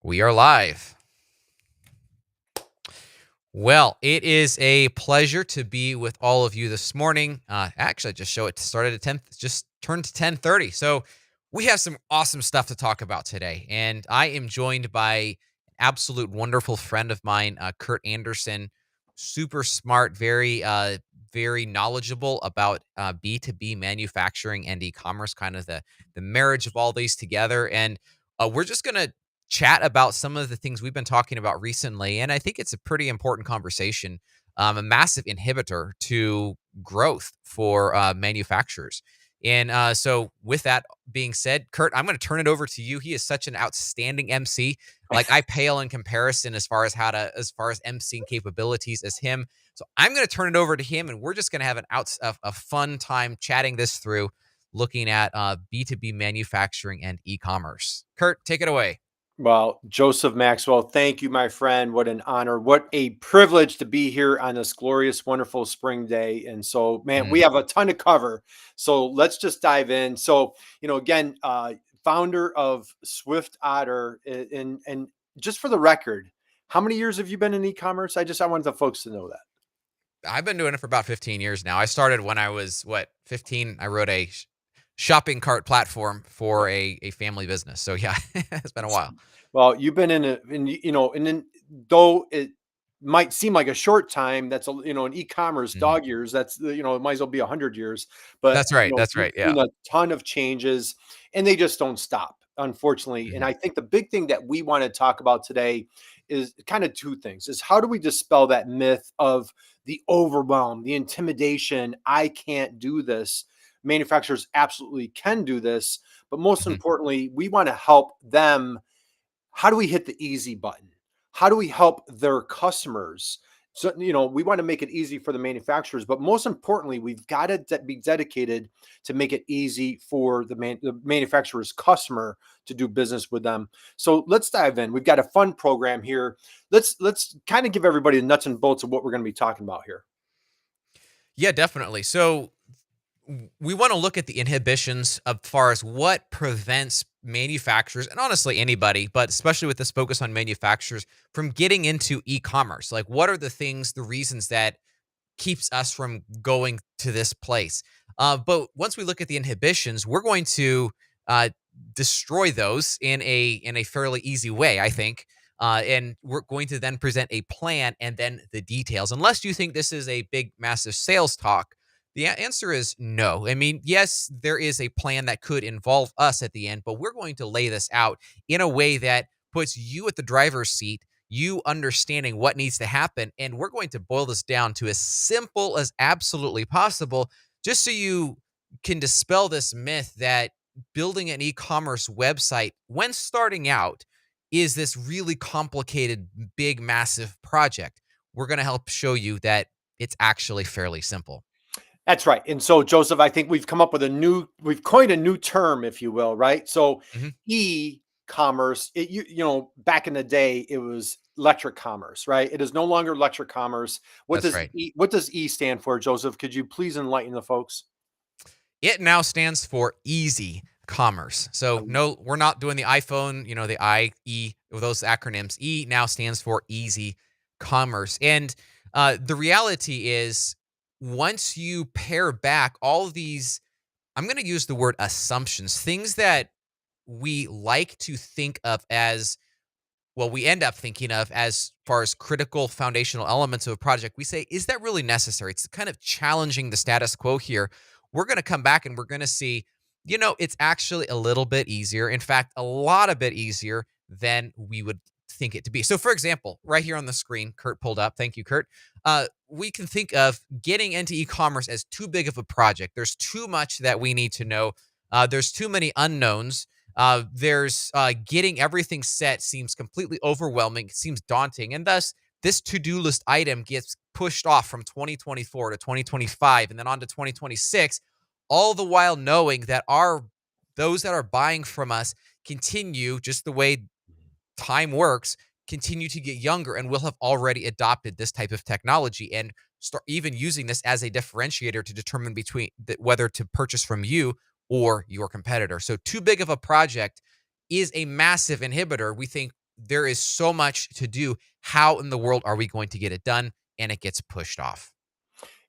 We are live. Well, it is a pleasure to be with all of you this morning. Actually, I just show it started at 10, just turned to 10:30. So we have some awesome stuff to talk about today. And I am joined by an absolute wonderful friend of mine, Curt Anderson, super smart, very knowledgeable about B2B manufacturing and e-commerce, kind of the marriage of all these together. And we're just going to chat about some of the things we've been talking about recently. And I think it's a pretty important conversation, a massive inhibitor to growth for manufacturers. And so, with that being said, Curt, I'm going to turn it over to you. He is such an outstanding MC. Like I pale in comparison as far as MCing capabilities as him. So I'm going to turn it over to him, and we're just going to have a fun time chatting this through, looking at B2B manufacturing and e-commerce. Curt, take it away. Well, Joseph Maxwell, thank you, my friend. What an honor. What a privilege to be here on this glorious, wonderful spring day. And so, man, we have a ton to cover. So let's just dive in. So, again, founder of Swift Otter. And just for the record, how many years have you been in e-commerce? I wanted the folks to know that. I've been doing it for about 15 years now. I started when I was 15. I wrote a shopping cart platform for a family business. So yeah, it's been a while. Well, you've been and then though it might seem like a short time, that's an e-commerce Mhm. dog years. That's it might as well be 100 years. But That's right. That's you've right. Yeah. seen a ton of changes, and they just don't stop, unfortunately. And Mhm. I think the big thing that we want to talk about today is kind of two things: is how do we dispel that myth of the overwhelm, the intimidation? I can't do this. Manufacturers absolutely can do this, but most Mhm. importantly, we want to help them. How do we hit the easy button? How do we help their customers? So, we want to make it easy for the manufacturers, but most importantly, we've got to be dedicated to make it easy for the manufacturer's customer to do business with them. So let's dive in. We've got a fun program here. Let's kind of give everybody the nuts and bolts of what we're going to be talking about here. Yeah, definitely. So we want to look at the inhibitions as far as what prevents manufacturers and honestly anybody, but especially with this focus on manufacturers from getting into e-commerce. Like what are the things, the reasons that keeps us from going to this place. But once we look at the inhibitions, we're going to uh, destroy those in a fairly easy way, I think. And we're going to then present a plan and then the details. Unless you think this is a big, massive sales talk, the answer is no. I mean, yes, there is a plan that could involve us at the end, but we're going to lay this out in a way that puts you at the driver's seat, you understanding what needs to happen. And we're going to boil this down to as simple as absolutely possible, just so you can dispel this myth that building an e-commerce website when starting out is this really complicated, big, massive project. We're going to help show you that it's actually fairly simple. That's right. And so, Joseph, I think we've coined a new term, if you will, right? So, Mhm. e-commerce, back in the day, it was electric commerce, right? It is no longer electric commerce. That's right. What does E stand for, Joseph? Could you please enlighten the folks? It now stands for easy commerce. So no, we're not doing the iPhone, the IE, those acronyms. E now stands for easy commerce. And the reality is once you pare back all these, I'm going to use the word assumptions, things that we like to think of as, well, we end up thinking of as far as critical foundational elements of a project. We say, is that really necessary? It's kind of challenging the status quo here. We're going to come back and we're going to see, it's actually a little bit easier. In fact, a lot a bit easier than we would think it to be. So, for example, right here on the screen, Curt pulled up. Thank you, Curt. We can think of getting into e-commerce as too big of a project. There's too much that we need to know. There's too many unknowns. There's getting everything set seems completely overwhelming, seems daunting, and thus this to-do list item gets pushed off from 2024 to 2025 and then on to 2026, all the while knowing that those that are buying from us continue, just the way time works, continue to get younger and will have already adopted this type of technology and start even using this as a differentiator to determine whether to purchase from you or your competitor. So too big of a project is a massive inhibitor. We think there is so much to do. How in the world are we going to get it done? And it gets pushed off.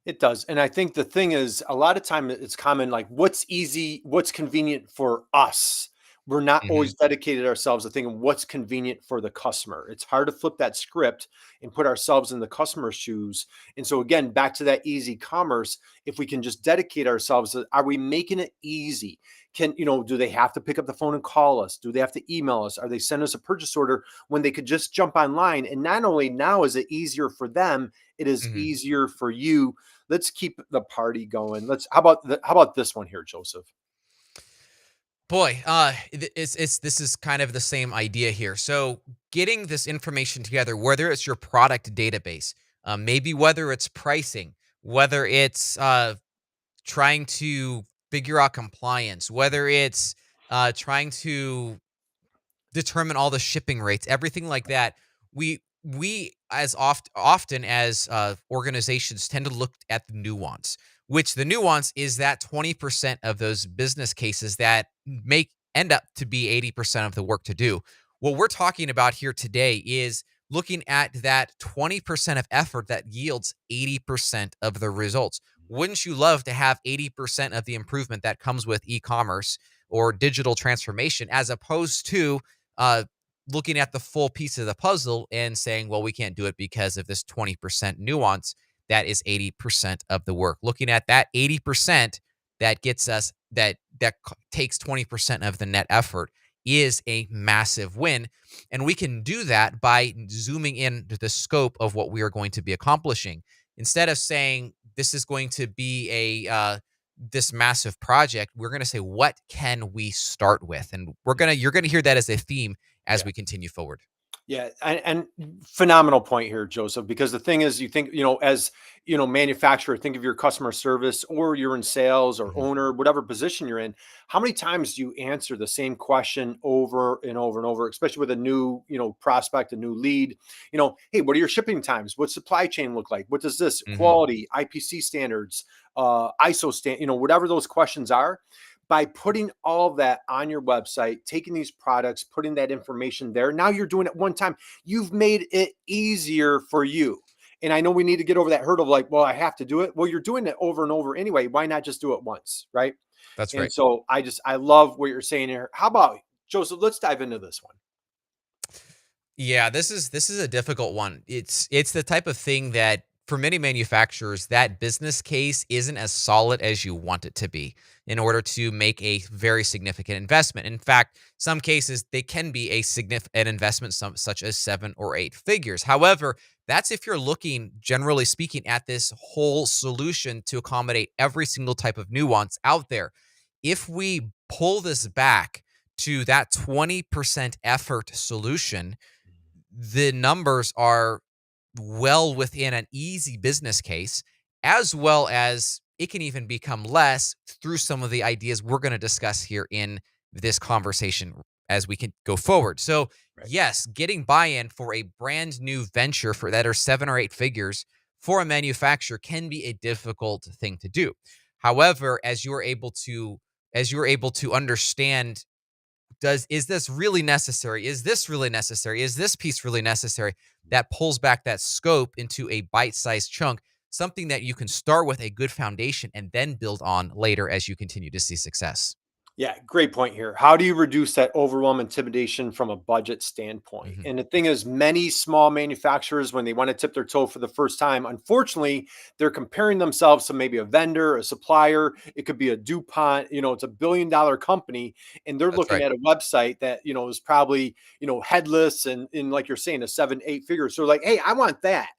It does. And I think the thing is, a lot of time it's common, like what's easy, what's convenient for us. We're not Hmm. always dedicated ourselves to thinking what's convenient for the customer. It's hard to flip that script and put ourselves in the customer's shoes. And so again, back to that easy commerce, if we can just dedicate ourselves, are we making it easy? Do they have to pick up the phone and call us? Do they have to email us? Are they send us a purchase order when they could just jump online? And not only now is it easier for them, it is Hmm. easier for you. Let's keep the party going. How about this one here, Joseph? Boy, it's this is kind of the same idea here. So, getting this information together, whether it's your product database, maybe whether it's pricing, whether it's trying to figure out compliance, whether it's trying to determine all the shipping rates, everything like that. We as often as organizations tend to look at the nuance, which the nuance is that 20% of those business cases that make end up to be 80% of the work to do. What we're talking about here today is looking at that 20% of effort that yields 80% of the results. Wouldn't you love to have 80% of the improvement that comes with e-commerce or digital transformation, as opposed to uh, looking at the full piece of the puzzle and saying, well, we can't do it because of this 20% nuance that is 80% of the work. Looking at that 80% that gets us takes 20% of the net effort is a massive win. And we can do that by zooming in to the scope of what we are going to be accomplishing. Instead of saying this is going to be this massive project, we're going to say, what can we start with? And you're going to hear that as a theme as Yeah. we continue forward. Yeah, and phenomenal point here, Joseph, because the thing is, you think, as manufacturer, think of your customer service, or you're in sales or Mhm. owner, whatever position you're in. How many times do you answer the same question over and over and over, especially with a new, prospect, a new lead? Hey, what are your shipping times? What's supply chain look like? What does this Mhm. quality, IPC standards, ISO stand, whatever those questions are, by putting all that on your website, taking these products, putting that information there. Now you're doing it one time. You've made it easier for you. And I know we need to get over that hurdle of like, well, I have to do it. Well, you're doing it over and over anyway. Why not just do it once? Right. That's And right. so I love what you're saying here. How about Joseph? Let's dive into this one. Yeah, this is a difficult one. It's the type of thing that for many manufacturers, that business case isn't as solid as you want it to be in order to make a very significant investment. In fact, some cases they can be a significant investment, such as 7 or 8 figures. However, that's if you're looking, generally speaking, at this whole solution to accommodate every single type of nuance out there. If we pull this back to that 20% effort solution, the numbers are well within an easy business case, as well as it can even become less through some of the ideas we're going to discuss here in this conversation as we can go forward. So, Right. yes, getting buy-in for a brand new venture for that are 7 or 8 figures for a manufacturer can be a difficult thing to do. However, as you're able to understand, is this really necessary? Is this really necessary? Is this piece really necessary? That pulls back that scope into a bite-sized chunk, something that you can start with a good foundation and then build on later as you continue to see success. Yeah, great point here. How do you reduce that overwhelm intimidation from a budget standpoint? Mhm. And the thing is, many small manufacturers, when they want to tip their toe for the first time, unfortunately, they're comparing themselves to maybe a vendor, a supplier. It could be a DuPont, it's a billion-dollar company, and they're That's looking right. at a website that, is probably, headless and like you're saying, a 7, 8 figures. So like, hey, I want that.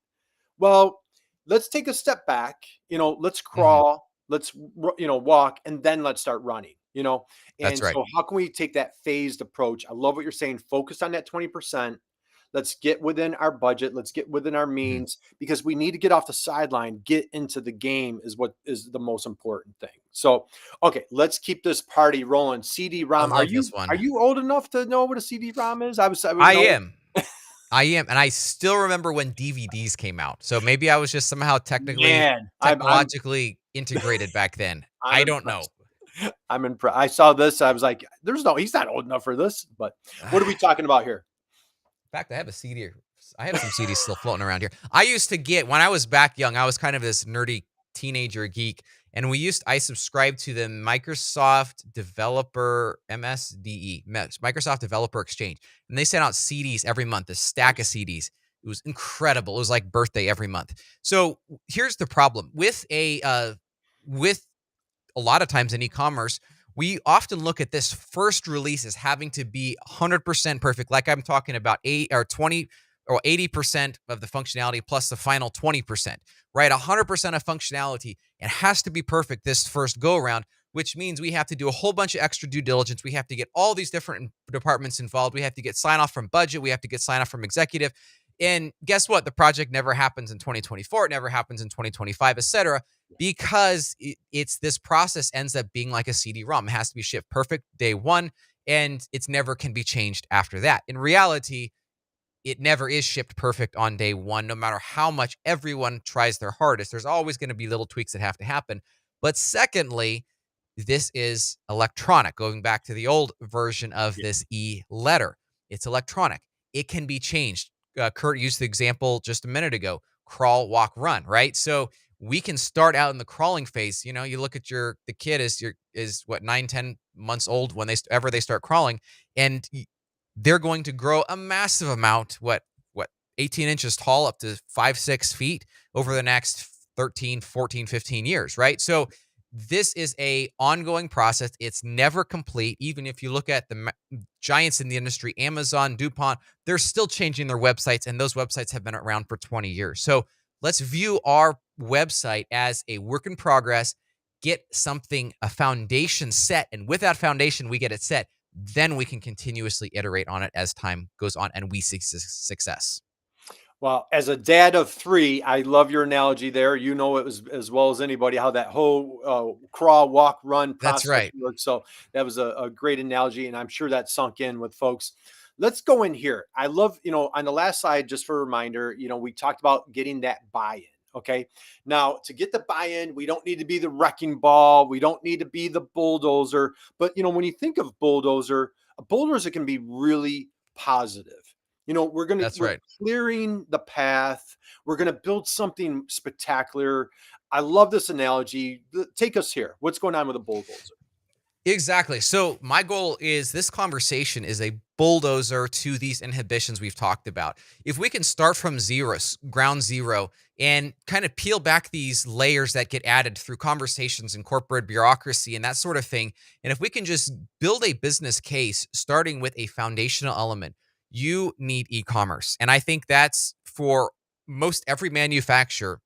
Well, let's take a step back, let's Mhm. crawl, let's walk, and then let's start running, That's and right. so how can we take that phased approach? I love what you're saying. Focus on that 20%. Let's get within our budget, let's get within our Mhm. means, because we need to get off the sideline, get into the game is what is the most important thing. So okay, let's keep this party rolling. I CD-ROM, are love you this are one. you old enough to know what a CD-ROM is? I would I know. am. I am, and I still remember when DVDs came out. So maybe I was just somehow Man, I'm technologically integrated back then. I'm I don't know. impressed. I'm impressed. I saw this. I was like, "There's no. He's not old enough for this." But what are we talking about here? fact, I have a CD. I have some CDs still floating around here. I used to get when I was back young. I was kind of this nerdy teenager geek, and I subscribed to the Microsoft Developer MSDE, Microsoft Developer Exchange, and they sent out CDs every month. A stack of Nice. CDs. It was incredible. It was like birthday every month. So here's the problem with a lot of times in e-commerce, we often look at this first release as having to be 100% perfect. Like I'm talking about 8 or 20 or 80% of the functionality plus the final 20%, right? 100% of functionality. It has to be perfect this first go around, which means we have to do a whole bunch of extra due diligence. We have to get all these different departments involved. We have to get sign off from budget. We have to get sign off from executive. And guess what? The project never happens in 2024. It never happens in 2025, et cetera, because it's this process ends up being like a CD-ROM. It has to be shipped perfect day one, and it's never can be changed after that. In reality, it never is shipped perfect on day one, no matter how much everyone tries their hardest. There's always going to be little tweaks that have to happen. But secondly, this is electronic, going back to the old version of Yeah. this e-letter. It's electronic. It can be changed. Curt used the example just a minute ago, crawl, walk, run, right? So we can start out in the crawling phase. You know, you look at the kid is what, 9, 10 months old when they start crawling, and they're going to grow a massive amount, what 18 inches tall up to 5, 6 feet over the next 13, 14, 15 years, right? So this is a ongoing process. It's never complete. Even if you look at the giants in the industry, Amazon, DuPont, they're still changing their websites, and those websites have been around for 20 years. So let's view our website as a work in progress, get a foundation set, and with that foundation, we get it set. Then we can continuously iterate on it as time goes on and we see success. Well, as a dad of three, I love your analogy there. You know it was as well as anybody how that whole crawl, walk, run That's process right. works. So that was a great analogy, and I'm sure that sunk in with folks. Let's go in here. I love, on the last slide, just for a reminder, we talked about getting that buy-in. Okay. Now, to get the buy-in, we don't need to be the wrecking ball. We don't need to be the bulldozer. But, when you think of bulldozer, a bulldozer can be really positive. That's We're right. clearing the path. We're going to build something spectacular. I love this analogy. Take us here. What's going on with a bulldozer? Exactly. So my goal is this conversation is a bulldozer to these inhibitions we've talked about. If we can start from ground zero, and kind of peel back these layers that get added through conversations and corporate bureaucracy and that sort of thing, and if we can just build a business case starting with a foundational element, you need e-commerce. And I think that's for most every manufacturer,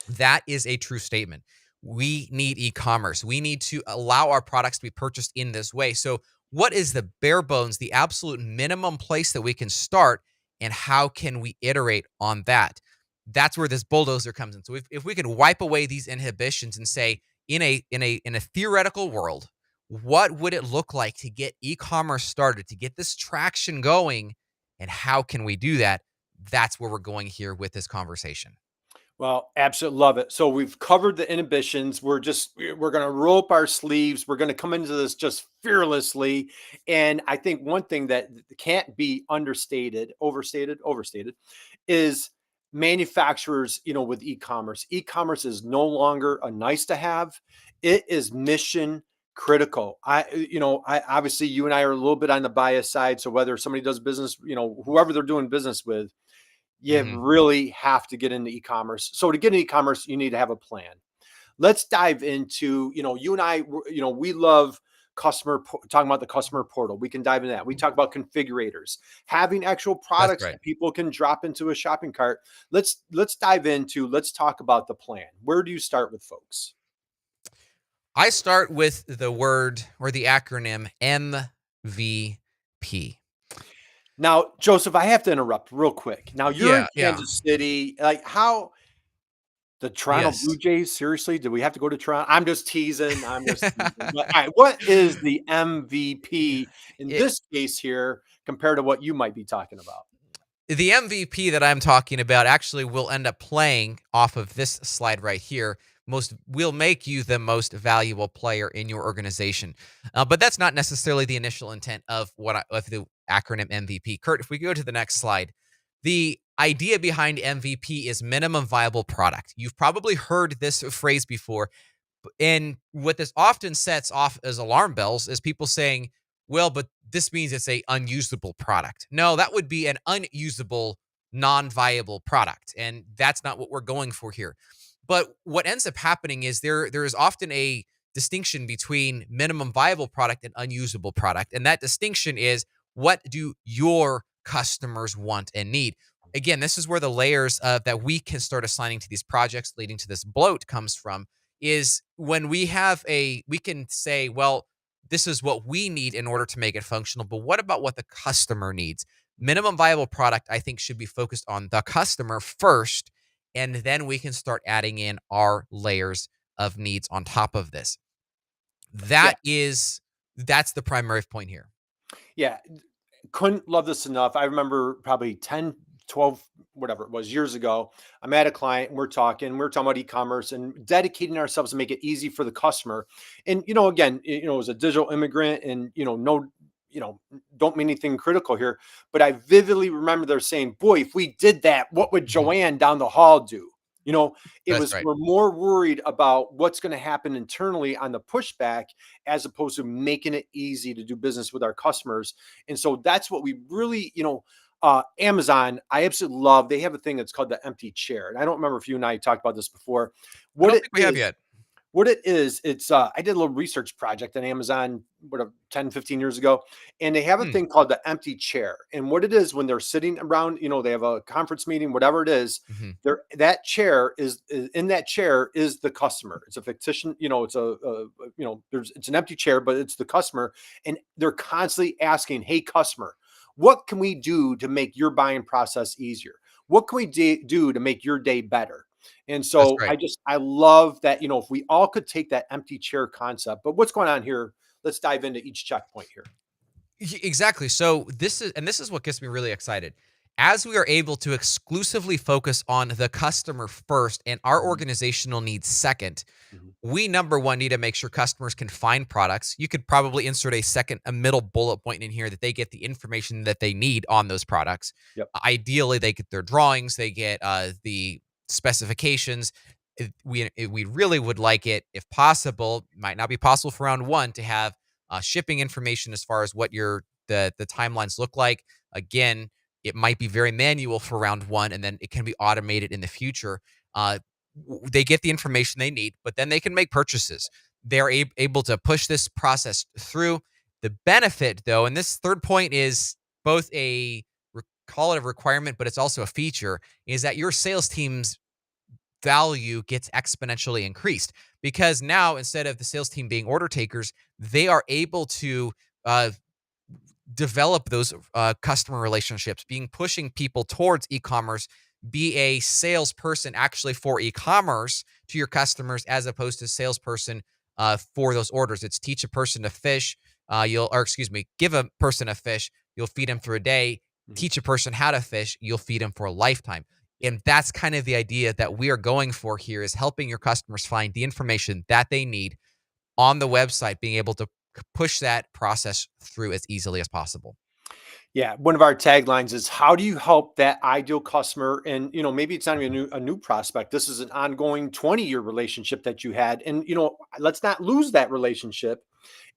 that is a true statement. We need e-commerce. We need to allow our products to be purchased in this way. So, what is the bare bones, the absolute minimum place that we can start, and how can we iterate on that? That's where this bulldozer comes in. So, if we can wipe away these inhibitions and say, in a theoretical world, what would it look like to get e-commerce started, to get this traction going, and how can we do that? That's where we're going here with this conversation. Well, absolutely love it. So we've covered the inhibitions. We're going to roll up our sleeves. We're going to come into this just fearlessly. And I think one thing that can't be overstated is manufacturers, with e-commerce. E-commerce is no longer a nice to have. It is mission critical. I obviously you and I are a little bit on the bias side. So whether somebody does business, whoever they're doing business with, you Mhm. really have to get into e-commerce. So to get into e-commerce, you need to have a plan. Let's dive into, you and I, we love talking about the customer portal. We can dive into that. We talk about configurators, having actual That's products right. that people can drop into a shopping cart. Let's talk about the plan. Where do you start with folks? I start with the word or the acronym MVP. Now, Joseph, I have to interrupt real quick. Now you're in Yeah, yeah. Kansas City. Like how the Toronto Blue Yes. Jays, seriously? Do we have to go to Toronto? I'm just teasing. But, all right, what is the MVP in It this case here compared to what you might be talking about? the MVP that I'm talking about actually will end up playing off of this slide right here. Most will make you the most valuable player in your organization, but that's not necessarily the initial intent of acronym MVP. Curt, if we go to the next slide, the idea behind MVP is minimum viable product. You've probably heard this phrase before. And what this often sets off as alarm bells is people saying, well, but this means it's a unusable product. No, that would be an unusable, non-viable product. And that's not what we're going for here. But what ends up happening is there is often a distinction between minimum viable product and unusable product. And that distinction is, what do your customers want and need? Again, this is where the layers that we can start assigning to these projects leading to this bloat comes from, is when we can say, well, this is what we need in order to make it functional, but what about what the customer needs? Minimum viable product, I think, should be focused on the customer first, and then we can start adding in our layers of needs on top of this. Yeah. That's the primary point here. Yeah. Couldn't love this enough. I remember probably 10, 12, whatever it was, years ago. I'm at a client and we're talking about e-commerce and dedicating ourselves to make it easy for the customer. And, again, as a digital immigrant and, no, don't mean anything critical here, but I vividly remember they're saying, boy, if we did that, what would Mhm. Joanne down the hall do? That's right. We're more worried about what's going to happen internally on the pushback as opposed to making it easy to do business with our customers. And so that's what we really, Amazon, I absolutely love. They have a thing that's called the empty chair. And I don't remember if you and I talked about this before. I What don't it think we have is, yet. it's I did a little research project on Amazon, 10, 15 years ago, and they have a Hmm. thing called the empty chair. And what it is, when they're sitting around, they have a conference meeting, whatever it is, Mhm. that chair is in that chair is the customer. It's a fictitious, it's an empty chair, but it's the customer. And they're constantly asking, hey, customer, what can we do to make your buying process easier? What can we do to make your day better? And That's so right. I love that, if we all could take that empty chair concept, but what's going on here? Let's dive into each checkpoint here. Exactly. So this is what gets me really excited. As we are able to exclusively focus on the customer first and our Mhm, organizational needs second, mhm. we number one need to make sure customers can find products. You could probably insert a middle bullet point in here that they get the information that they need on those products. Yep. Ideally, they get their drawings, they get the specifications. We really would like it, if possible, might not be possible for round one, to have shipping information as far as what the timelines look like. Again, it might be very manual for round one, and then it can be automated in the future. They get the information they need, but then they can make purchases. They're able to push this process through. The benefit, though, and this third point is both call it a requirement, but it's also a feature, is that your sales team's value gets exponentially increased, because now, instead of the sales team being order takers, they are able to uh, develop those customer relationships, being pushing people towards e-commerce, be a salesperson actually for e-commerce to your customers, as opposed to salesperson for those orders. It's teach a person to fish, give a person a fish, you'll feed him for a day. Mhm. Teach a person how to fish, you'll feed him for a lifetime. Yeah. And that's kind of the idea that we are going for here, is helping your customers find the information that they need on the website, being able to push that process through as easily as possible. Yeah, one of our taglines is, how do you help that ideal customer? And maybe it's not even a new prospect. This is an ongoing 20-year relationship that you had. And let's not lose that relationship.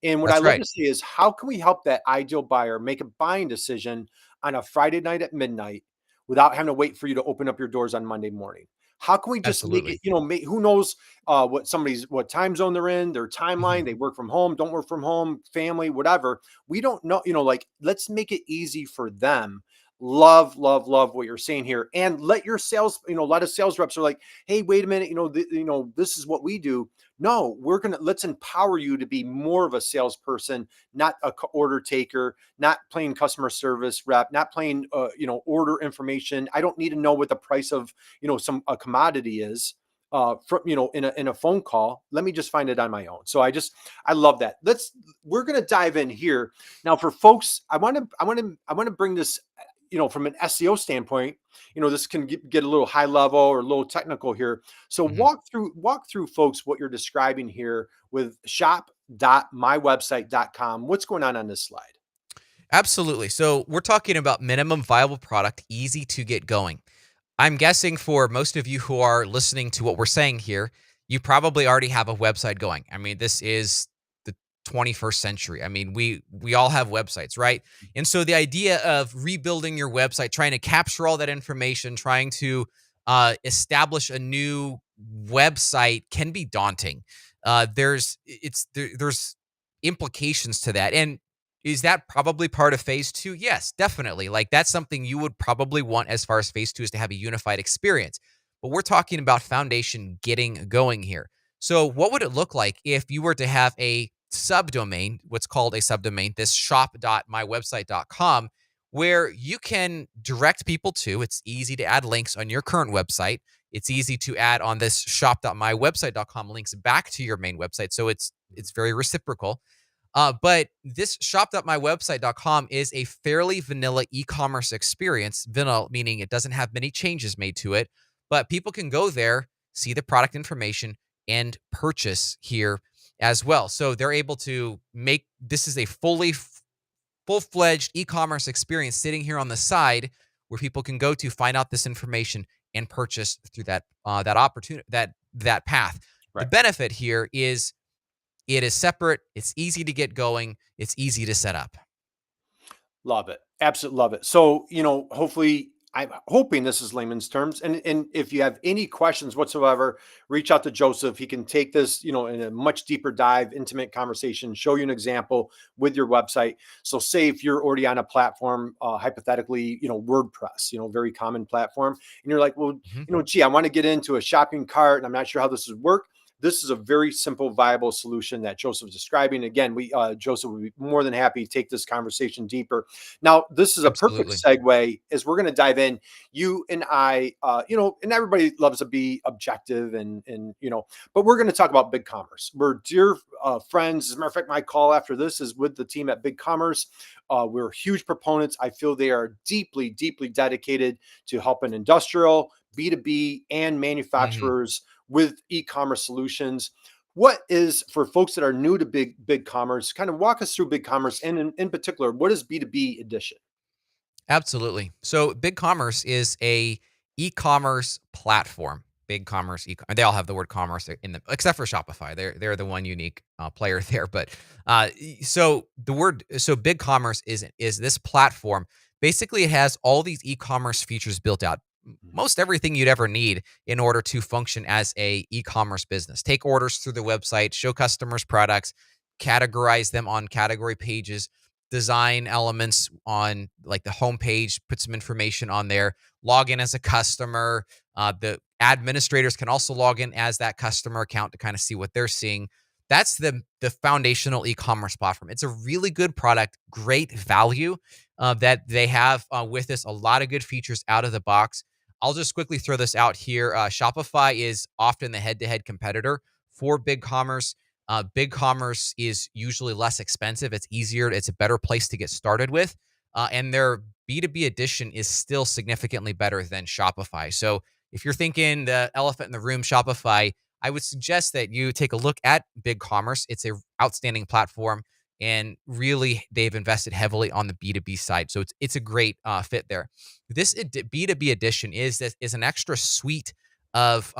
And what I That's love right. to see is, how can we help that ideal buyer make a buying decision on a Friday night at midnight without having to wait for you to open up your doors on Monday morning? How can we just make it, Absolutely. who knows what time zone they're in, their timeline, Mhm. they work from home, don't work from home, family, whatever. We don't know, like, let's make it easy for them. Love, love, love what you're saying here. And let your sales, a lot of sales reps are like, hey, wait a minute, this is what we do. No, let's empower you to be more of a salesperson, not a order taker, not playing customer service rep, not playing, order information. I don't need to know what the price of, some a commodity is from, in a phone call. Let me just find it on my own. So I love that. We're going to dive in here now for folks. I want to bring this, from an SEO standpoint. This can get a little high level or a little technical here. So Mhm. walk through folks what you're describing here with shop.mywebsite.com. What's going on this slide? Absolutely. So we're talking about minimum viable product, easy to get going. I'm guessing for most of you who are listening to what we're saying here, you probably already have a website going. I mean, this is the 21st century. I mean, we all have websites, right? And so the idea of rebuilding your website, trying to capture all that information, trying to establish a new website can be daunting. There's implications to that, and is that probably part of phase two? Yes, definitely. Like that's something you would probably want as far as phase two is to have a unified experience. But we're talking about foundation getting going here. So, what would it look like if you were to have a subdomain, what's called a subdomain, this shop.mywebsite.com, where you can direct people to? It's easy to add links on your current website. It's easy to add on this shop.mywebsite.com links back to your main website. So it's very reciprocal. But this shop.mywebsite.com is a fairly vanilla e-commerce experience. Vanilla meaning it doesn't have many changes made to it, but people can go there, see the product information, and purchase here as well. So they're able to make this is a full-fledged e-commerce experience sitting here on the side where people can go to find out this information and purchase through that opportunity that path. The Right. benefit here is it is separate. It's easy to get going. It's easy to set up. Love it. Absolutely love it. So, hopefully, I'm hoping this is layman's terms. And if you have any questions whatsoever, reach out to Joseph. He can take this, in a much deeper dive, intimate conversation, show you an example with your website. So say if you're already on a platform, hypothetically, WordPress, very common platform, and you're like, well, Mhm. gee, I want to get into a shopping cart and I'm not sure how this would work. This is a very simple, viable solution that Joseph's describing. Again, Joseph would be more than happy to take this conversation deeper. Now, this is a perfect Absolutely. segue as we're going to dive in. You and I, and everybody loves to be objective, but we're going to talk about big commerce. We're dear friends. As a matter of fact, my call after this is with the team at Big Commerce. We're huge proponents. I feel they are deeply, deeply dedicated to helping industrial, B2B, and Mhm. manufacturers with e-commerce solutions. What is, for folks that are new to big commerce, kind of walk us through big commerce, and in particular, what is B2B edition? Absolutely. So BigCommerce is a e-commerce platform. BigCommerce, they all have the word commerce in them, except for Shopify. They're the one unique player there. But so BigCommerce is this platform. Basically, it has all these e-commerce features built out. Most everything you'd ever need in order to function as a e-commerce business. Take orders through the website, show customers products, categorize them on category pages, design elements on like the homepage, put some information on there, log in as a customer. The administrators can also log in as that customer account to kind of see what they're seeing. That's the foundational e-commerce platform. It's a really good product, great value that they have with this. A lot of good features out of the box. I'll just quickly throw this out here. Shopify is often the head-to-head competitor for BigCommerce. BigCommerce is usually less expensive. It's easier. It's a better place to get started with. And their B2B edition is still significantly better than Shopify. So if you're thinking the elephant in the room, Shopify, I would suggest that you take a look at BigCommerce. It's a outstanding platform, and really they've invested heavily on the B2B side. So it's a great fit there. This B2B edition is an extra suite of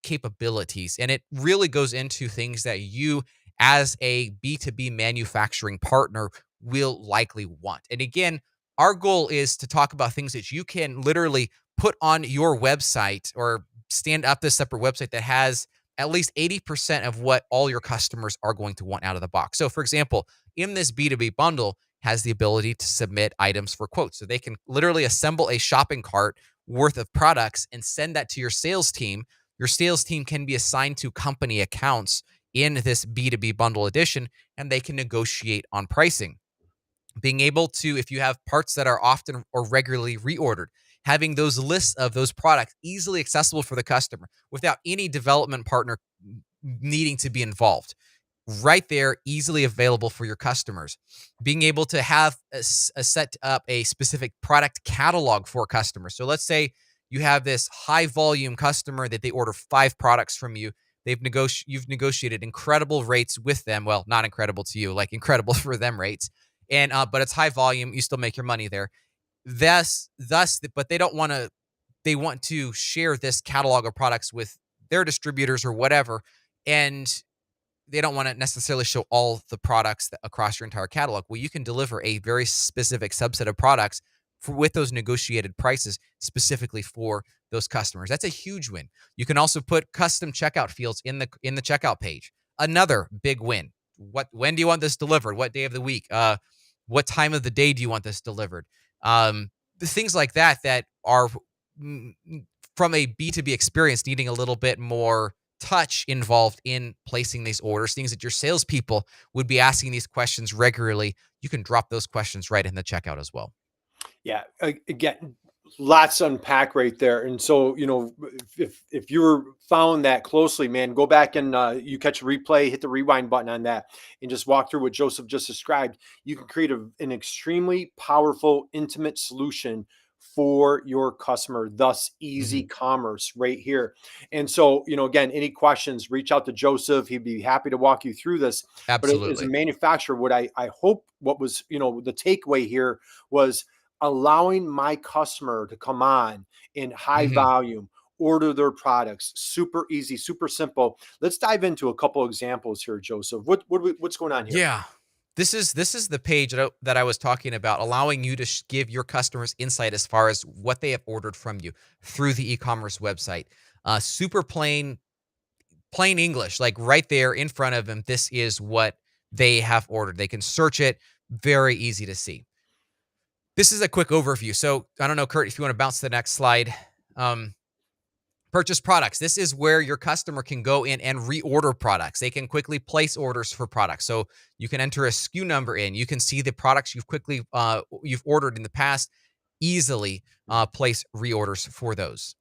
capabilities, and it really goes into things that you as a B2B manufacturing partner will likely want. And again, our goal is to talk about things that you can literally put on your website or stand up this separate website that has at least 80% of what all your customers are going to want out of the box. So for example, in this B2B bundle has the ability to submit items for quotes. So they can literally assemble a shopping cart worth of products and send that to your sales team. Your sales team can be assigned to company accounts in this B2B bundle edition, and they can negotiate on pricing. Being able to, if you have parts that are often or regularly reordered, having those lists of those products easily accessible for the customer without any development partner needing to be involved, right there, easily available for your customers. Being able to have a set up a specific product catalog for customers. So let's say you have this high volume customer that they order 5 products from you. You've negotiated incredible rates with them. Well, not incredible to you, like incredible for them rates. and but it's high volume. You still make your money there. But they don't want to. They want to share this catalog of products with their distributors or whatever, and they don't want to necessarily show all the products across your entire catalog. Well, you can deliver a very specific subset of products with those negotiated prices specifically for those customers. That's a huge win. You can also put custom checkout fields in the checkout page. Another big win. When do you want this delivered? What day of the week? What time of the day do you want this delivered? The things like that are from a B2B experience needing a little bit more touch involved in placing these orders, things that your salespeople would be asking these questions regularly. You can drop those questions right in the checkout as well. Yeah, again, lots to unpack right there. And so, if you were found that closely, man, go back and you catch a replay, hit the rewind button on that, and just walk through what Joseph just described. You can create an extremely powerful, intimate solution for your customer, thus easy commerce right here. And so, again, any questions, reach out to Joseph. He'd be happy to walk you through this. But as a Absolutely. manufacturer, what I hope what was, the takeaway here was allowing my customer to come on in high hmm volume, order their products, super easy, super simple. Let's dive into a couple examples here, Joseph. What's going on here? Yeah. This is the page that I was talking about, allowing you to give your customers insight as far as what they have ordered from you through the e-commerce website. Super plain English, like right there in front of them. This is what they have ordered. They can search it. Very easy to see. This is a quick overview. So I don't know, Curt, if you want to bounce to the next slide. Um, Purchase products. This is where your customer can go in and reorder products. They can quickly place orders for products. So you can enter a SKU number in. You can see the products you've ordered in the past. Easily place reorders for those.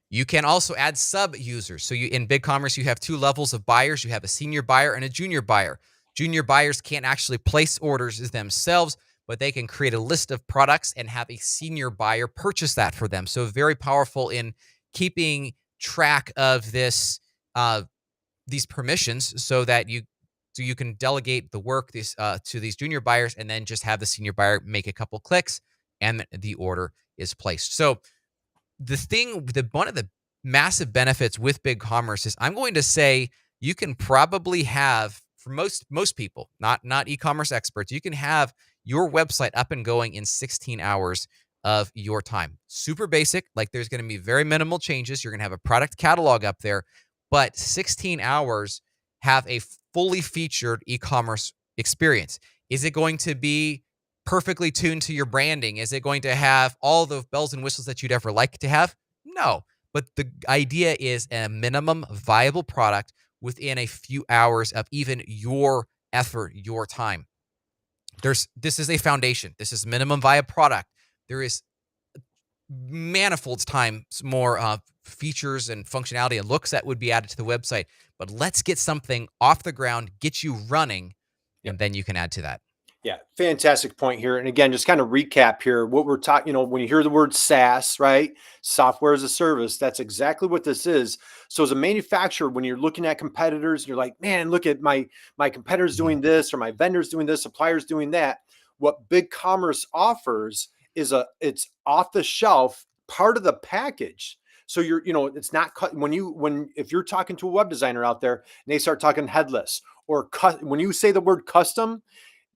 You can also add sub users. So in BigCommerce, you have two levels of buyers. You have a senior buyer and a junior buyer. Junior buyers can't actually place orders themselves, but they can create a list of products and have a senior buyer purchase that for them. So very powerful in keeping track of these permissions, so that you can delegate the work to these junior buyers, and then just have the senior buyer make a couple clicks and the order is placed. So one of the massive benefits with BigCommerce is, I'm going to say, you can probably have, for most people, not e-commerce experts, you can have your website up and going in 16 hours of your time. Super basic, like there's going to be very minimal changes. You're going to have a product catalog up there, but 16 hours have a fully featured e-commerce experience. Is it going to be perfectly tuned to your branding? Is it going to have all the bells and whistles that you'd ever like to have? No. But the idea is a minimum viable product within a few hours of even your effort, your time. This is a foundation. This is minimum viable product. There is manifold times more features and functionality and looks that would be added to the website. But let's get something off the ground, get you running, Yep. and then you can add to that. Yeah, fantastic point here. And again, just kind of recap here what we're talking, when you hear the word SaaS, right? Software as a service, that's exactly what this is. So as a manufacturer, when you're looking at competitors, you're like, man, look at my competitors doing this, or my vendors doing this, suppliers doing that. What BigCommerce offers is it's off the shelf part of the package. So it's not cut if you're talking to a web designer out there and they start talking headless or when you say the word custom,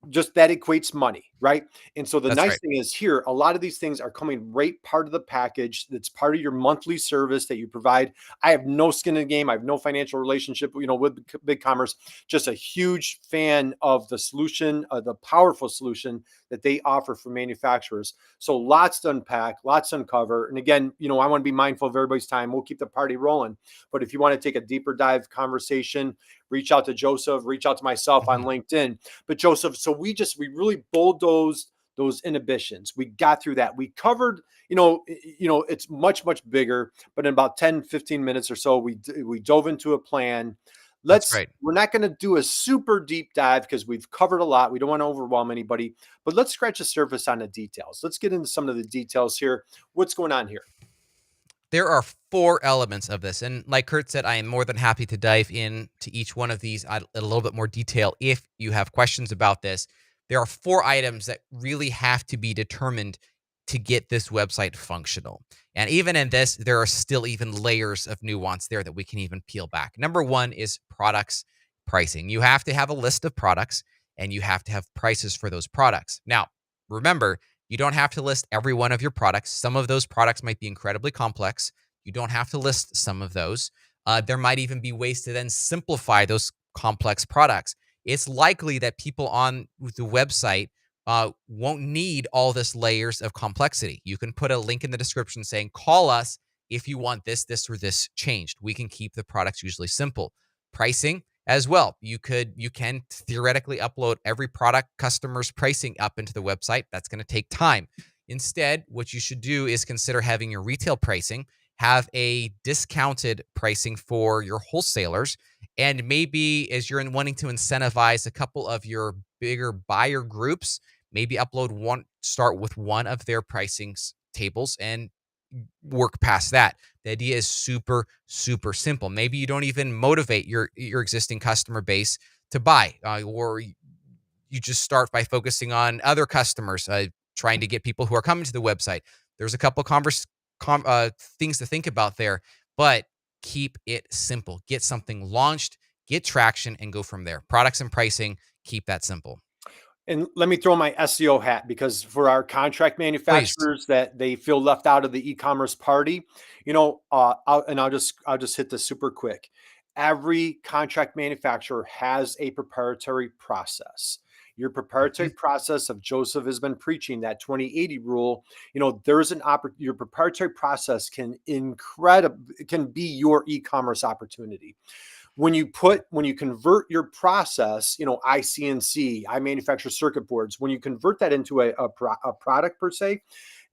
just that equates money, right? And so the That's nice right. thing is here, a lot of these things are coming right part of the package. That's part of your monthly service that you provide. I have no skin in the game. I have no financial relationship, with BigCommerce. Just a huge fan of the solution, the powerful solution that they offer for manufacturers. So lots to unpack, lots to uncover. And again, I want to be mindful of everybody's time. We'll keep the party rolling. But if you want to take a deeper dive conversation, reach out to Joseph, reach out to myself on LinkedIn. But Joseph, so we really bulldozed those inhibitions. We got through that. We covered, it's much, much bigger, but in about 10, 15 minutes or so, we dove into a plan. That's right. We're not going to do a super deep dive because we've covered a lot. We don't want to overwhelm anybody, but let's scratch the surface on the details. Let's get into some of the details here. What's going on here? There are 4 elements of this, and like Kurt said, I am more than happy to dive into each one of these at a little bit more detail if you have questions about this. There are 4 items that really have to be determined to get this website functional. And even in this, there are still even layers of nuance there that we can even peel back. Number 1 is products pricing. You have to have a list of products and you have to have prices for those products. Now, remember, you don't have to list every one of your products. Some of those products might be incredibly complex. You don't have to list some of those. There might even be ways to then simplify those complex products. It's likely that people on the website won't need all this layers of complexity. You can put a link in the description saying, call us if you want this, this, or this changed. We can keep the products usually simple. Pricing as well. You can theoretically upload every product customer's pricing up into the website. That's going to take time. Instead, what you should do is consider having your retail pricing have a discounted pricing for your wholesalers. And maybe as you're wanting to incentivize a couple of your bigger buyer groups, maybe start with one of their pricing tables and work past that. The idea is super, super simple. Maybe you don't even motivate your existing customer base to buy, or you just start by focusing on other customers, trying to get people who are coming to the website. There's a couple things to think about there, but keep it simple. Get something launched, get traction, and go from there. Products and pricing, keep that simple. And let me throw my SEO hat, because for our contract Please. manufacturers that they feel left out of the e-commerce party, I'll just hit this super quick. Every contract manufacturer has a proprietary process. Your proprietary Mhm. process of Joseph has been preaching that 20/80 rule. Your proprietary process can be your e-commerce opportunity. When you convert your process, ICNC, I manufacture circuit boards. When you convert that into a product per se,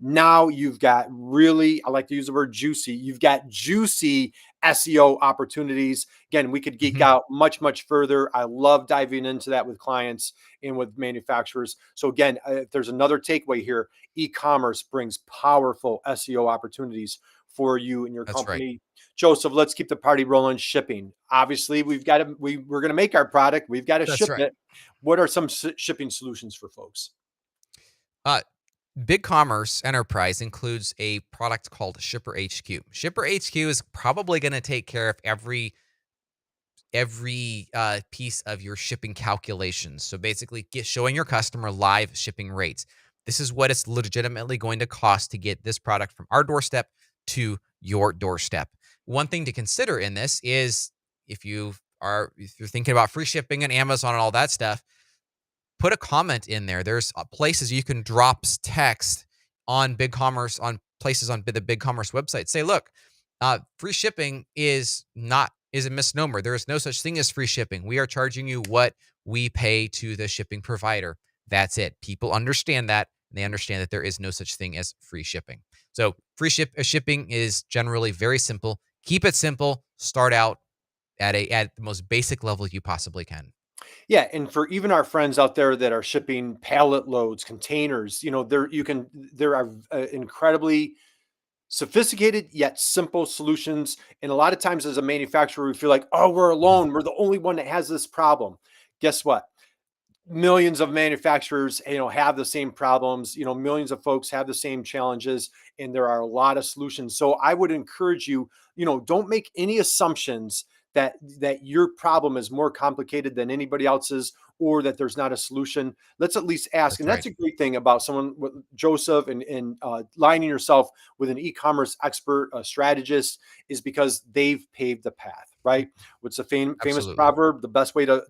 now you've got really, I like to use the word juicy. You've got juicy SEO opportunities. Again, we could geek Mhm. out much, much further. I love diving into that with clients and with manufacturers. So again, if there's another takeaway here, e-commerce brings powerful SEO opportunities for you and your That's right. company. Joseph, let's keep the party rolling. Shipping. Obviously, we're going to make our product. We've got to That's ship right. it. What are some shipping solutions for folks? Uh, BigCommerce Enterprise includes a product called Shipper HQ. Shipper HQ is probably going to take care of every piece of your shipping calculations. So basically, showing your customer live shipping rates. This is what it's legitimately going to cost to get this product from our doorstep to your doorstep. One thing to consider in this is if you're thinking about free shipping and Amazon and all that stuff, put a comment in there. There's places you can drop text on BigCommerce, on places on the BigCommerce website. Say, look, free shipping is a misnomer. There is no such thing as free shipping. We are charging you what we pay to the shipping provider. That's it. People understand that. And they understand that there is no such thing as free shipping. So shipping is generally very simple. Keep it simple. Start out at the most basic level you possibly can. Yeah, and for even our friends out there that are shipping pallet loads, containers, there are incredibly sophisticated yet simple solutions. And a lot of times as a manufacturer, we feel like, oh, we're Mhm. alone. We're the only one that has this problem. Guess what? Millions of manufacturers, have the same problems. Millions of folks have the same challenges, and there are a lot of solutions. So I would encourage you, don't make any assumptions that your problem is more complicated than anybody else's, or that there's not a solution. Let's at least ask. That's And that's right. a great thing about someone with Joseph, and lining yourself with an e-commerce expert, a strategist, is because they've paved the path, right? What's the famous Absolutely. proverb? The best way to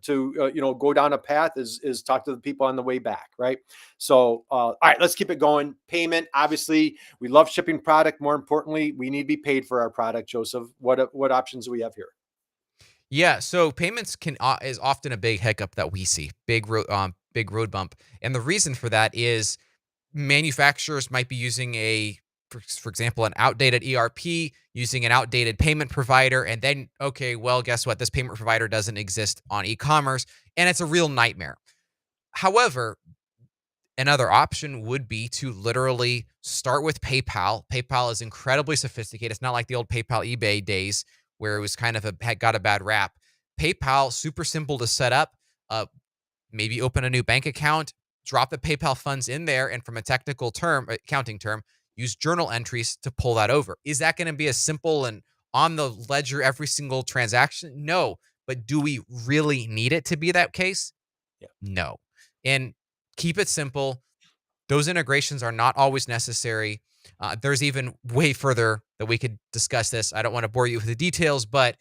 go down a path is talk to the people on the way back, right? So, all right, let's keep it going. Payment, obviously, we love shipping product. More importantly, we need to be paid for our product. Joseph, what options do we have here? Yeah, so payments is often a big hiccup that we see, big road bump, and the reason for that is manufacturers might be using for example, an outdated ERP, using an outdated payment provider, and then okay, well, guess what? This payment provider doesn't exist on e-commerce, and it's a real nightmare. However, Another option would be to literally start with PayPal. PayPal is incredibly sophisticated. It's not like the old PayPal eBay days where it was kind of got a bad rap. PayPal, super simple to set up. Maybe open a new bank account, drop the PayPal funds in there, and from a technical term, accounting term, use journal entries to pull that over. Is that going to be as simple and on the ledger every single transaction? No. But do we really need it to be that case? Yeah. No. And keep it simple. Those integrations are not always necessary. There's even way further that we could discuss this. I don't want to bore you with the details, but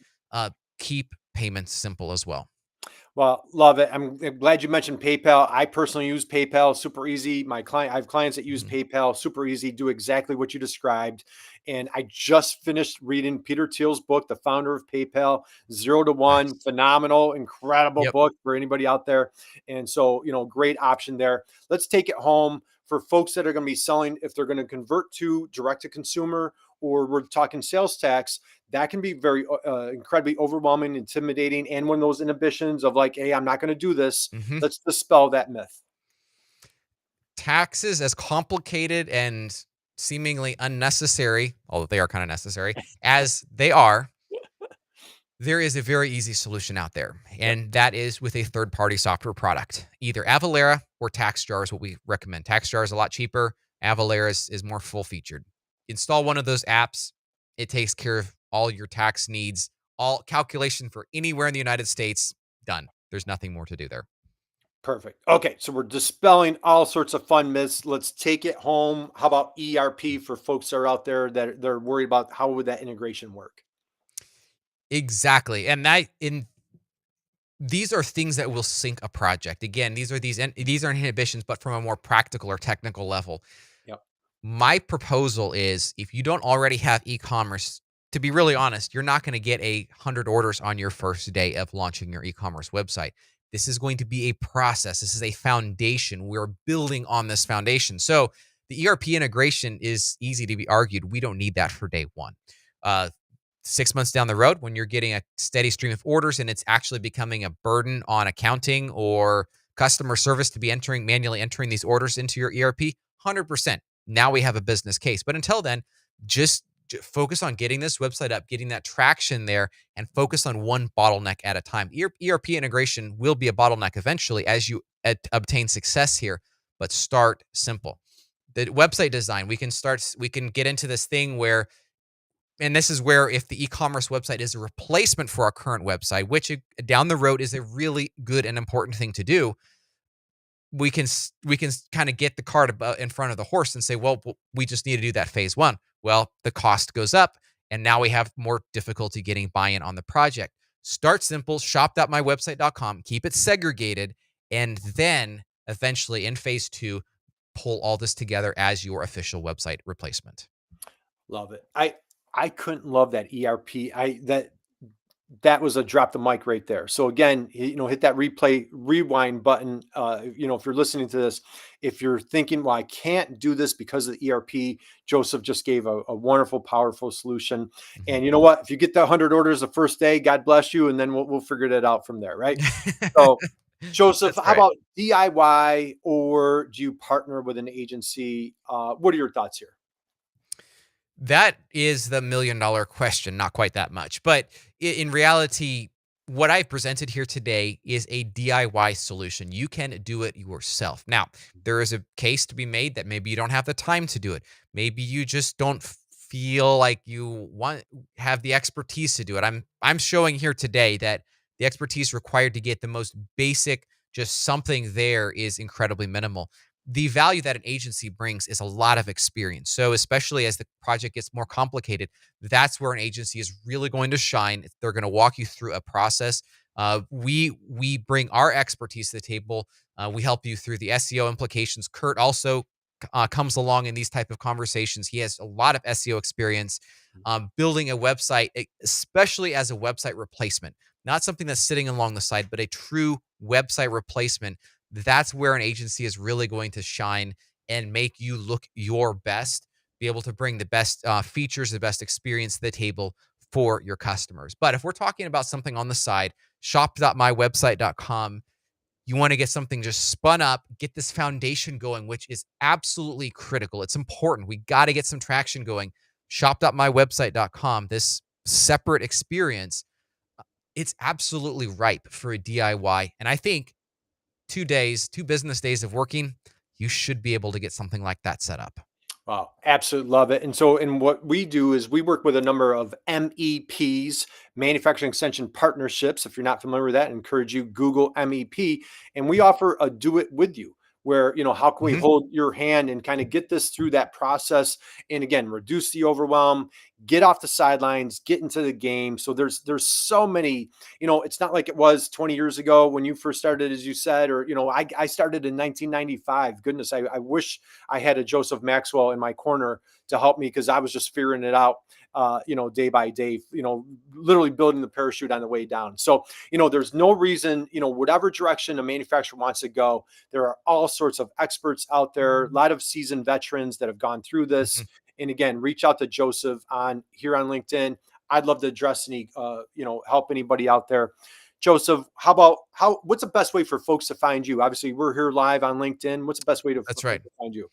keep payments simple as well. Well, love it. I'm glad you mentioned PayPal. I personally use PayPal, super easy. I have clients that use Mhm. PayPal, super easy, do exactly what you described. And I just finished reading Peter Thiel's book, the founder of PayPal, Zero to One, Nice. phenomenal, incredible Yep. book for anybody out there. And so, great option there. Let's take it home for folks that are going to be selling, if they're going to convert to direct to consumer, or we're talking sales tax. That can be very incredibly overwhelming, intimidating, and one of those inhibitions of like, hey, I'm not going to do this. Hmm. Let's dispel that myth. Taxes, as complicated and seemingly unnecessary, although they are kind of necessary, as they are, there is a very easy solution out there, Yep. and that is with a third-party software product. Either Avalara or TaxJar is what we recommend. TaxJar is a lot cheaper. Avalara is more full-featured. Install one of those apps. It takes care of all your tax needs, all calculation for anywhere in the United States, done. There's nothing more to do there. Perfect. Okay, so we're dispelling all sorts of fun myths. Let's take it home. How about ERP for folks that are out there that they're worried about how would that integration work? Exactly, and these are things that will sink a project. Again, these are inhibitions, but from a more practical or technical level. Yep. My proposal is, if you don't already have e-commerce, to be really honest, you're not going to get 100 orders on your first day of launching your e-commerce website. This is going to be a process. This is a foundation. We're building on this foundation. So the ERP integration is easy to be argued. We don't need that for day one. 6 months down the road, when you're getting a steady stream of orders and it's actually becoming a burden on accounting or customer service to be manually entering these orders into your ERP, 100%. Now we have a business case. But until then, just focus on getting this website up, getting that traction there, and focus on one bottleneck at a time. ERP integration will be a bottleneck eventually as you obtain success here, but start simple. The website design, we can get into this thing where, and this is where, if the e-commerce website is a replacement for our current website, which down the road is a really good and important thing to do, we can kind of get the cart in front of the horse and say, well, we just need to do that phase one. Well, the cost goes up, and now we have more difficulty getting buy-in on the project. Start simple, shop.mywebsite.com, keep it segregated, and then eventually in phase two, pull all this together as your official website replacement. Love it. I couldn't love that ERP. That was a drop the mic right there. So again, hit that rewind button. If you're listening to this, if you're thinking, well, I can't do this because of the ERP, Joseph just gave a wonderful, powerful solution. And you know what? If you get the 100 orders the first day, God bless you, and then we'll figure that out from there, right? So, Joseph, That's how right. about DIY, or do you partner with an agency? What are your thoughts here? That is the $1 million question. Not quite that much, but in reality, what I presented here today is a DIY solution. You can do it yourself. Now, there is a case to be made that maybe you don't have the time to do it. Maybe you just don't feel like you have the expertise to do it. I'm showing here today that the expertise required to get the most basic, just something there, is incredibly minimal. The value that an agency brings is a lot of experience. So, especially as the project gets more complicated, that's where an agency is really going to shine. They're going to walk you through a process. We bring our expertise to the table. We help you through the SEO implications. Curt also comes along in these type of conversations. He has a lot of SEO experience, building a website, especially as a website replacement, not something that's sitting along the side, but a true website replacement. That's where an agency is really going to shine and make you look your best, be able to bring the best features, the best experience to the table for your customers. But if we're talking about something on the side, shop.mywebsite.com, You want to get something just spun up, get this foundation going, which is absolutely critical. It's important. We got to get some traction going. Shop.mywebsite.com, this separate experience, it's absolutely ripe for a DIY. And I think 2 business days of working, you should be able to get something like that set up. Wow, absolutely love it. And so, and what we do is we work with a number of MEPs, manufacturing extension partnerships. If you're not familiar with that, I encourage you Google MEP, and we offer a do it with you. Where, how can we Mhm. hold your hand and kind of get this through that process? And again, reduce the overwhelm, get off the sidelines, get into the game. So there's so many, it's not like it was 20 years ago when you first started, as you said, or I started in 1995. Goodness, I wish I had a Joseph Maxwell in my corner to help me, because I was just figuring it out, day by day, literally building the parachute on the way down. So, there's no reason, whatever direction a manufacturer wants to go, there are all sorts of experts out there, a lot of seasoned veterans that have gone through this. Mhm. And again, reach out to Joseph here on LinkedIn. I'd love to address any, help anybody out there. Joseph, what's the best way for folks to find you? Obviously, we're here live on LinkedIn. What's the best way for That's folks right. to find you?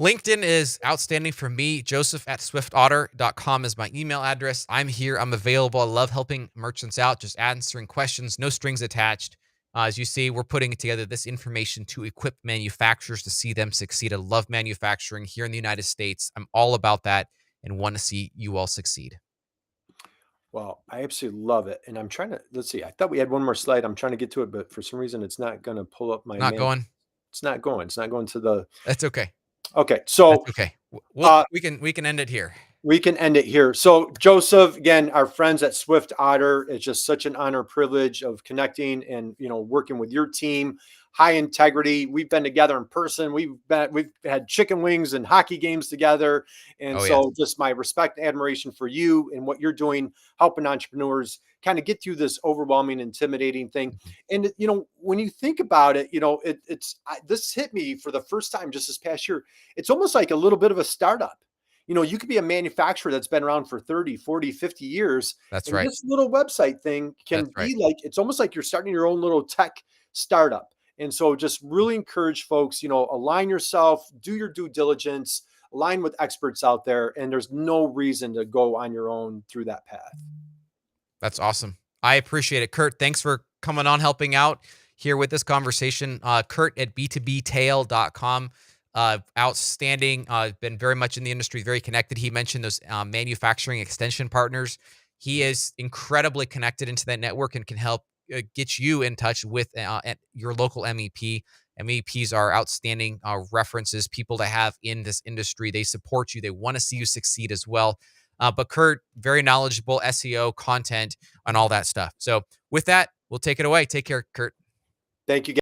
LinkedIn is outstanding for me. Joseph@swiftotter.com is my email address. I'm here. I'm available. I love helping merchants out, just answering questions, no strings attached. As you see, we're putting together this information to equip manufacturers to see them succeed. I love manufacturing here in the United States. I'm all about that and want to see you all succeed. Well, I absolutely love it. And I'm trying to, let's see, I thought we had one more slide. I'm trying to get to it, but for some reason, it's not going to pull up my Not man. going. It's not going. It's not going to the, That's okay. okay. That's So, okay. We'll uh, we can end it here. we can end it here. So, Joseph, again, our friends at Swift Otter, it's just such an honor, privilege of connecting and working with your team. High integrity. We've been together in person. We've had chicken wings and hockey games together, and Oh yes. so just my respect and admiration for you and what you're doing, helping entrepreneurs kind of get through this overwhelming, intimidating thing. Mhm. And when you think about it, this hit me for the first time just this past year. It's almost like a little bit of a startup. You could be a manufacturer that's been around for 30, 40, 50 years. That's And right. this little website thing can That's right. be like, it's almost like you're starting your own little tech startup. And so just really encourage folks, align yourself, do your due diligence, align with experts out there. And there's no reason to go on your own through that path. That's awesome. I appreciate it. Curt, thanks for coming on, helping out here with this conversation. Curt at b2btail.com. Outstanding. Been very much in the industry, very connected. He mentioned those manufacturing extension partners. He is incredibly connected into that network and can help get you in touch with at your local MEP. MEPs are outstanding references, people to have in this industry. They support you. They want to see you succeed as well. But Curt, very knowledgeable SEO content and all that stuff. So with that, we'll take it away. Take care, Curt. Thank you.